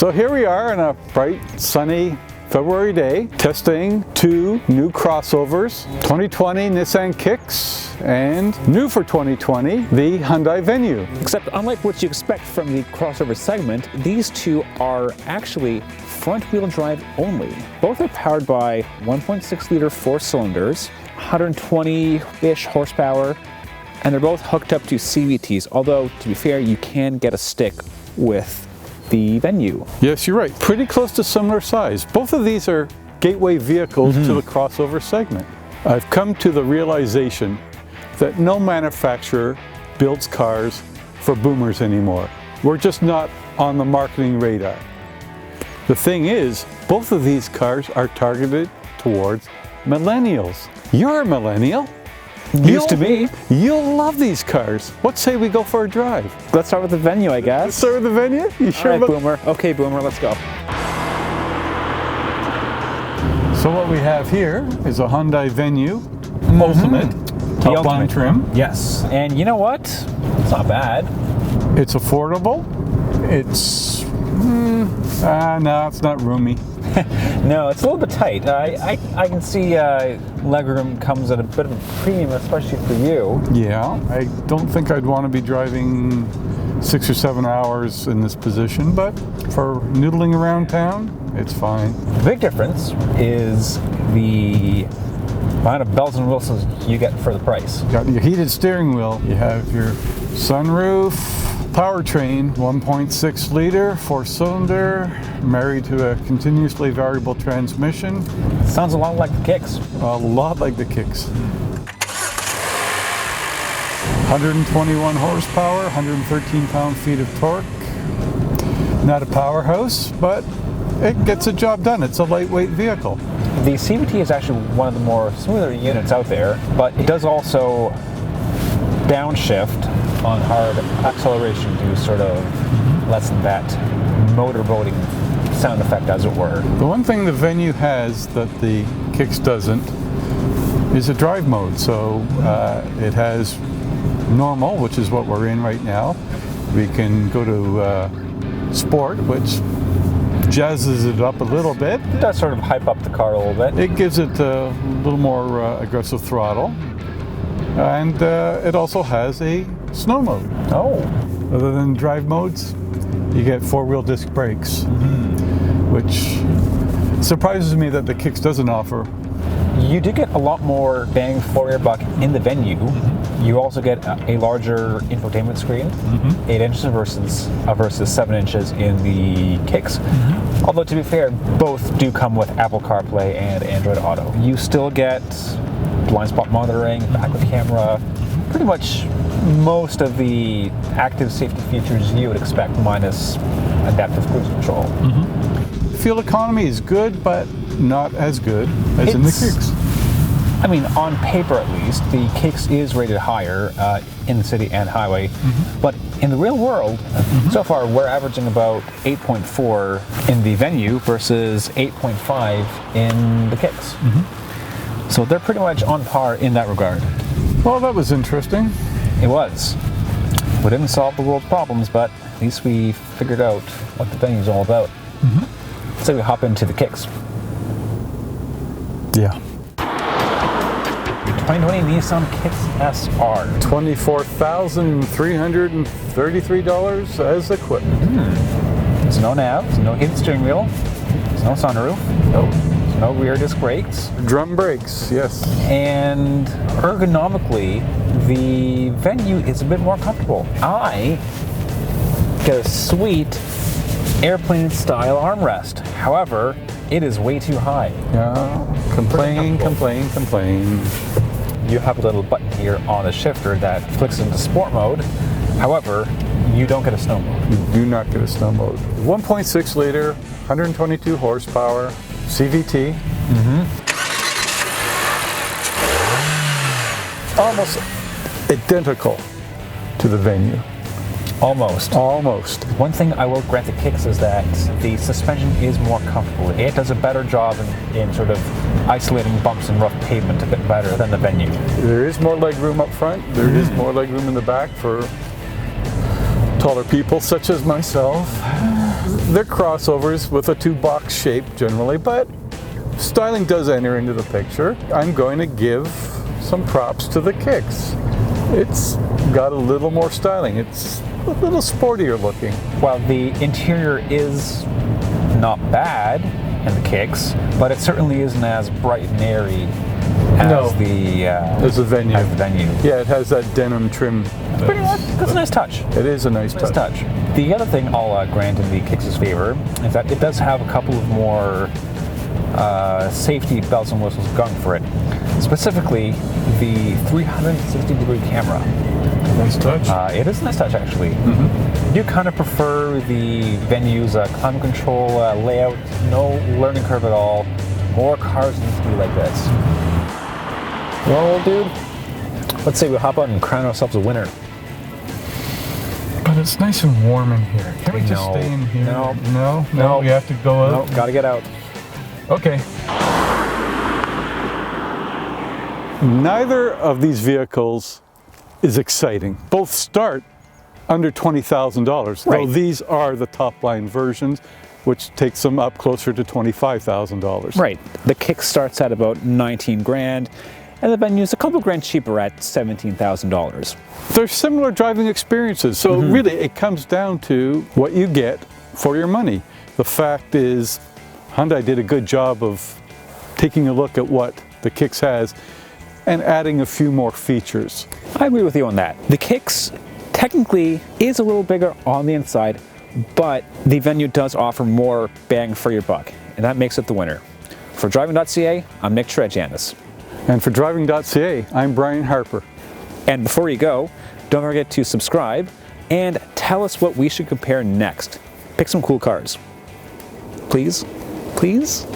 So here we are on a bright, sunny February day, testing two new crossovers, 2020 Nissan Kicks and new for 2020, the Hyundai Venue. Except unlike what you expect from the crossover segment, these two are actually front-wheel drive only. Both are powered by 1.6-liter 4-cylinders, 120-ish horsepower, and they're both hooked up to CVTs, although to be fair, you can get a stick with the Venue. Yes, you're right. Pretty close to similar size. Both of these are gateway vehicles to the crossover segment. I've come to the realization that no manufacturer builds cars for boomers anymore. We're just not on the marketing radar. The thing is, both of these cars are targeted towards millennials. You're a millennial. Used to be. You'll love these cars. What say we go for a drive? Let's start with the Venue, I guess. Let's start with the Venue? You sure? All right, Boomer. Okay, Boomer, let's go. So what we have here is a Hyundai Venue Ultimate top line trim. Yes, and you know what? It's not bad. It's affordable. It's no, it's not roomy. No, it's a little bit tight. I can see legroom comes at a bit of a premium, especially for you. Yeah, I don't think I'd want to be driving 6 or 7 hours in this position, but for noodling around town, it's fine. The big difference is the amount of bells and whistles you get for the price. You got your heated steering wheel, you have your sunroof, powertrain, 1.6 liter, 4-cylinder, married to a continuously variable transmission. Sounds a lot like the Kicks. A lot like the Kicks. 121 horsepower, 113 pound-feet of torque. Not a powerhouse, but it gets the job done. It's a lightweight vehicle. The CVT is actually one of the more smoother units out there, but it does also downshift on hard acceleration to sort of lessen that motorboating sound effect, as it were. The one thing the Venue has that the Kicks doesn't is a drive mode. So it has normal, which is what we're in right now. We can go to sport, which jazzes it up a little bit. It does sort of hype up the car a little bit. It gives it a little more aggressive throttle. And it also has a snow mode. Oh. Other than drive modes, you get 4-wheel disc brakes, which surprises me that the Kicks doesn't offer. You do get a lot more bang for your buck in the Venue. You also get a larger infotainment screen, 8 inches versus 7 inches in the Kicks. Although to be fair, both do come with Apple CarPlay and Android Auto. You still get blind spot monitoring, backward camera, pretty much most of the active safety features you would expect, minus adaptive cruise control. Fuel economy is good, but not as good as in the Kicks. I mean, on paper at least, the Kicks is rated higher in the city and highway, but in the real world, so far we're averaging about 8.4 in the Venue versus 8.5 in the Kicks. So they're pretty much on par in that regard. Well, that was interesting. It was. We didn't solve the world's problems, but at least we figured out what the Venue's all about. So we hop into the Kicks. Yeah. 2020 Nissan Kicks SR. $24,333 as equipped. There's no nav, there's no heated steering wheel, there's no sunroof, there's no rear disc brakes. Drum brakes, yes. And ergonomically, the Venue is a bit more comfortable. I get a sweet airplane-style armrest. However, it is way too high. Yeah, complain. You have a little button here on the shifter that flicks into sport mode. However, you don't get a snow mode. You do not get a snow mode. 1.6 liter, 122 horsepower, CVT. Almost identical to the Venue. Almost. One thing I will grant the Kicks is that the suspension is more comfortable. It does a better job in sort of isolating bumps and rough pavement a bit better than the Venue. There is more leg room up front. There is more leg room in the back for taller people such as myself. they're crossovers with a two-box shape generally, but styling does enter into the picture. I'm going to give some props to the kicks. It's got a little more styling. It's a little sportier looking. Well, the interior is not bad in the kicks, but it certainly isn't as bright and airy as as the Venue. Yeah, it has that denim trim. That's a nice touch. It is a nice touch. The other thing I'll grant in the Kicks' favor is that it does have a couple of more safety bells and whistles going for it. Specifically, the 360-degree camera. Nice touch. It is a nice touch, actually. Mm-hmm. Do you kind of prefer the Venue's climate control layout? No learning curve at all. More cars need to be like this. Well, dude, let's say we hop out and crown ourselves a winner. But it's nice and warm in here. Can we just stay in here? No, we have to go out. No, gotta get out. Okay. Neither of these vehicles is exciting. Both start under $20,000, Right. though these are the top line versions, which takes them up closer to $25,000. Right. The Kick starts at about 19 grand, and the Venue's a couple grand cheaper at $17,000. They're similar driving experiences, so really it comes down to what you get for your money. The fact is, Hyundai did a good job of taking a look at what the Kicks has and adding a few more features. I agree with you on that. The Kicks technically is a little bigger on the inside, but the Venue does offer more bang for your buck, and that makes it the winner. For Driving.ca, I'm Nick Trejanis. And for Driving.ca, I'm Brian Harper. And before you go, don't forget to subscribe and tell us what we should compare next. Pick some cool cars. Please? Please?